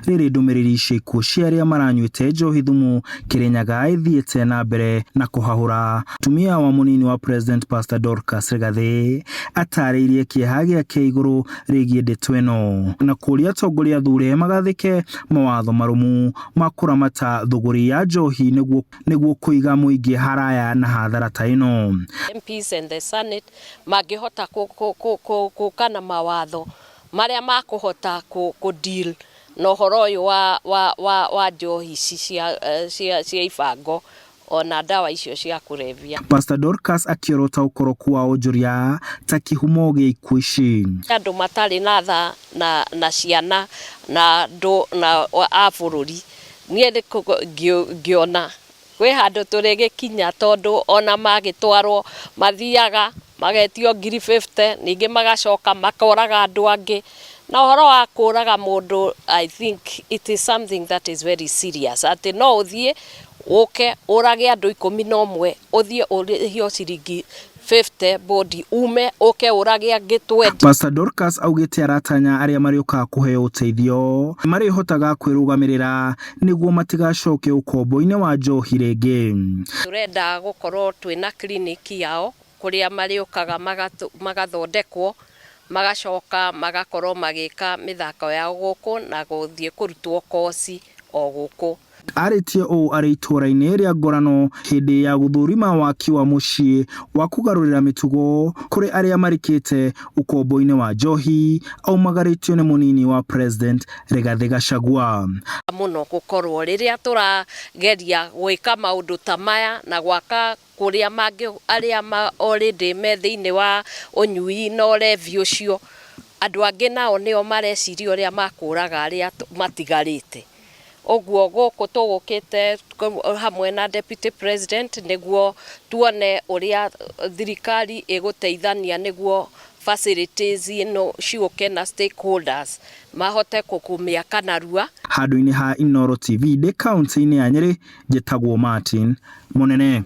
rĩrĩ ndũmĩrĩri ciĩkuo cia arĩa maranyuĩte njohi thumu Kĩrĩnyaga ithiĩte na mbere na kũhahũra. Mũtumia wa mũnini wa President Pastor Dorcas atarĩirie kĩeha gĩake igũrũ rĩgiĩ ndeto ĩno na kũria atongoria athure magathĩke mawatho marũmu ma kũramata thũgũri ya njohi nĩguo kũiga mũingĩ haraya na hathara ta ĩno. MPs and the Senate mangĩhota kana mawatho marĩa makũhota deal na ũhoro ũyũ wa njohi cia ibango ona dawa icio cia kũrebia. Pastor Dorcas akĩorota ũkoroku wa onjoria ta kĩhumo gĩa ikuũ ici. Andũ matarĩ na tha na ciana na a bũrũri niĩ ngĩona kwĩ handũ tũrĩgĩkinya tondũ ona magĩtwarwo mathiaga magetio 50,000 ningĩ magacoka makoraga andũ angĩ na ũhoro wa kũraga mũndũ. I think it is something that is very serious. Atĩ no ũthiĩ ũke ũrage andũ 11 ũthiĩ ũrĩhio ciringi 50 bodi ume ũke ũrage angĩ 20. Pastor Dorcas augĩte aratanya arĩa marĩũkaga kũheo ũteithio marĩhotaga kwĩrũgamĩrĩra nĩguo matigacoke ũkombo-inĩ wa njohi rĩngĩ. Tũrenda gũkorwo twĩna kliniki yao kũrĩa marĩũkaga magathondekwo magacoka magakorwo magĩka mĩthako yao gũkũ na gũthiĩ kũrutwo kosi o gũkũ. Arĩtie ũũ arĩ itũra-inĩ rĩa Ngorano hĩndĩ ya gũthũrima waki wa mũciĩ wa kũgarũrĩra mĩtugo kũrĩ arĩa marĩkĩte ũkombo-inĩ wa njohi aumagarĩtio nĩ mũnini wa President Gachagua. Mũno gũkorwo rĩrĩa tũrageria gwĩka maũndũ ta maya na gwaka kũrĩa arĩa already me thĩinĩ wa ũnyui na ũrevi ũcio, andũ angĩ nao nĩo mareciria ũrĩa makũraga arĩa matigarĩte. Ũguo gũkũ tũgũkĩte hamwe na Deputy President nĩguo tuone ũrĩa thirikari ĩgũteithania nĩguo facilities ino ciũke na stakeholders mahote kũmĩaka narua. Handũ-inĩ ha Inooro TV ndĩ kaunti-inĩ ya Nyeri njĩtagwo Martin Mũnene.